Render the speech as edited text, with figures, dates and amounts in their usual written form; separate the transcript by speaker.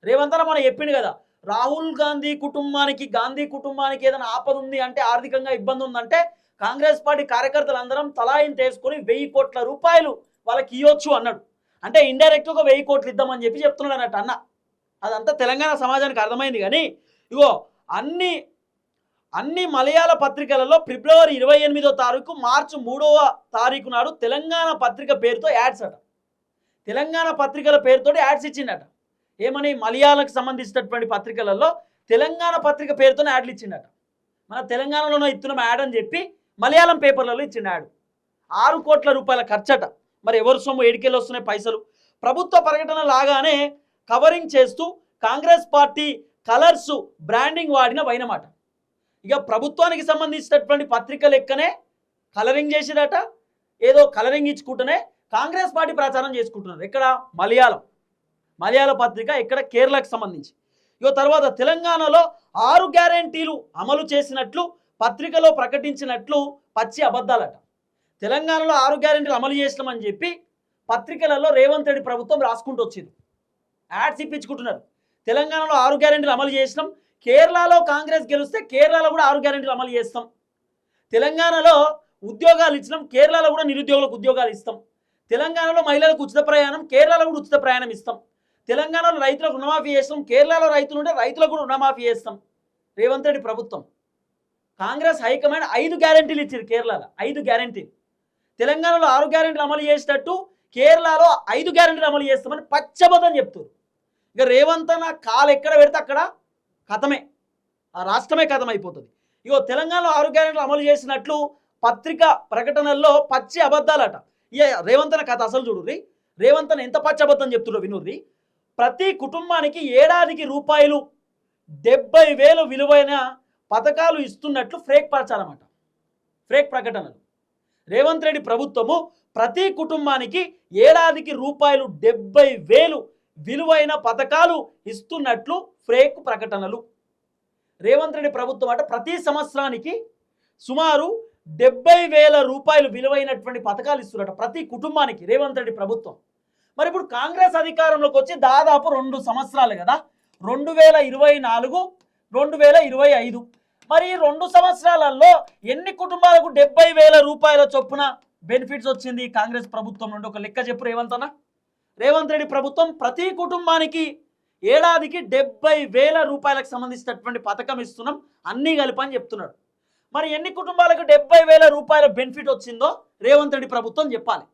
Speaker 1: రేవంత్ అన్న మనం చెప్పిండు కదా, రాహుల్ గాంధీ కుటుంబానికి ఏదైనా ఆపద ఉంది అంటే, ఆర్థికంగా ఇబ్బంది ఉందంటే కాంగ్రెస్ పార్టీ కార్యకర్తలందరం తలా ఇంత వేసుకొని 1000 కోట్ల రూపాయలు వాళ్ళకి ఇవ్వచ్చు అన్నాడు. అంటే ఇండైరెక్ట్గా 1000 కోట్లు ఇద్దామని చెప్తున్నాడు అన్నట్టు అన్న. అదంతా తెలంగాణ సమాజానికి అర్థమైంది. కానీ ఇగో అన్ని అన్ని మలయాళ పత్రికలలో ఫిబ్రవరి 28వ తారీఖు, మార్చి 3వ తారీఖు నాడు తెలంగాణ పత్రిక పేరుతో యాడ్స్ అట. తెలంగాణ పత్రికల పేరుతో యాడ్స్ ఇచ్చిండట. ఏమని? మలయాళకు సంబంధించినటువంటి పత్రికలలో తెలంగాణ పత్రిక పేరుతోనే యాడ్లు ఇచ్చిండట. మన తెలంగాణలోనే ఇస్తున్నాం యాడ్ అని చెప్పి మలయాళం పేపర్లలో ఇచ్చిండు యాడ్. 6 కోట్ల రూపాయల ఖర్చట. మరి ఎవరు సొమ్ము ఏడికెళ్ళి వస్తున్నాయి పైసలు? ప్రభుత్వ ప్రకటన లాగానే కవరింగ్ చేస్తూ కాంగ్రెస్ పార్టీ కలర్స్ బ్రాండింగ్ వాడిన వైనమాట. ఇక ప్రభుత్వానికి సంబంధించినటువంటి పత్రిక లెక్కనే కలరింగ్ చేసిరట. ఏదో కలరింగ్ ఇచ్చుకుంటూనే కాంగ్రెస్ పార్టీ ప్రచారం చేసుకుంటున్నారు. ఎక్కడ? మలయాళ పత్రిక, ఇక్కడ కేరళకు సంబంధించి. ఇక తర్వాత తెలంగాణలో 6 గ్యారెంటీలు అమలు చేసినట్లు పత్రికలో ప్రకటించినట్లు పచ్చి అబద్ధాలట. తెలంగాణలో 6 గ్యారెంటీలు అమలు చేసినామని చెప్పి పత్రికలలో రేవంత్ రెడ్డి ప్రభుత్వం రాసుకుంటూ వచ్చింది. యాడ్స్ ఇప్పించుకుంటున్నారు. తెలంగాణలో 6 గ్యారెంటీలు అమలు చేసినాం, కేరళలో కాంగ్రెస్ గెలిస్తే కేరళలో కూడా 6 గ్యారెంటీలు అమలు చేస్తాం, తెలంగాణలో ఉద్యోగాలు ఇచ్చినాం, కేరళలో కూడా నిరుద్యోగులకు ఉద్యోగాలు ఇస్తాం, తెలంగాణలో మహిళలకు ఉచిత ప్రయాణం, కేరళలో కూడా ఉచిత ప్రయాణం ఇస్తాం, తెలంగాణలో రైతులకు రుణమాఫీ చేస్తాం, కేరళలో రైతులు ఉంటే రైతులకు కూడా రుణమాఫీ చేస్తాం. రేవంత్ రెడ్డి ప్రభుత్వం, కాంగ్రెస్ హైకమాండ్ 5 గ్యారెంటీలు ఇచ్చారు. కేరళలో 5 గ్యారెంటీలు, తెలంగాణలో 6 గ్యారెంటీలు అమలు చేసేటట్టు కేరళలో 5 గ్యారెంటీలు అమలు చేస్తామని పచ్చబద్ధం చెప్తారు. ఇక రేవంత్ అన్న కాలు ఎక్కడ పెడితే అక్కడ కథమే, ఆ రాష్ట్రమే కథం అయిపోతుంది. ఇగో తెలంగాణలో 6 గ్యారెంటీలు అమలు చేసినట్లు పత్రిక ప్రకటనల్లో పచ్చి అబద్ధాలట. ఇక రేవంత్ అన్న కథ అసలు చూడుర్రి. రేవంత్ అన్న ఎంత పచ్చి అబద్ధం చెప్తుర్రో వినుర్రి. ప్రతి కుటుంబానికి ఏడాదికి రూపాయలు 70,000 విలువైన పథకాలు ఇస్తున్నట్లు ఫేక్ ప్రచారమట, ఫేక్ ప్రకటనలు. రేవంత్ రెడ్డి ప్రభుత్వము ప్రతి కుటుంబానికి ఏడాదికి రూపాయలు 70,000 విలువైన పథకాలు ఇస్తున్నట్లు ఫేక్ ప్రకటనలు. రేవంత్ రెడ్డి ప్రభుత్వం అంటే ప్రతి సంవత్సరానికి సుమారు 70,000 రూపాయలు విలువైనటువంటి పథకాలు ఇస్తున్నట్టు ప్రతి కుటుంబానికి రేవంత్ రెడ్డి ప్రభుత్వం. మరి ఇప్పుడు కాంగ్రెస్ అధికారంలోకి వచ్చి దాదాపు 2 సంవత్సరాలు కదా, 2024, 2025. మరి 2 సంవత్సరాలలో ఎన్ని కుటుంబాలకు 70,000 రూపాయల చొప్పున బెనిఫిట్స్ వచ్చింది కాంగ్రెస్ ప్రభుత్వం నుండి? ఒక లెక్క చెప్పు రేవంత్ అన్న. రేవంత్ రెడ్డి ప్రభుత్వం ప్రతి కుటుంబానికి ఏడాదికి 70,000 రూపాయలకు సంబంధించినటువంటి పథకం ఇస్తున్నాం అన్నీ కలిపని చెప్తున్నాడు. మరి ఎన్ని కుటుంబాలకు 70,000 రూపాయల బెనిఫిట్ వచ్చిందో రేవంత్ రెడ్డి ప్రభుత్వం చెప్పాలి.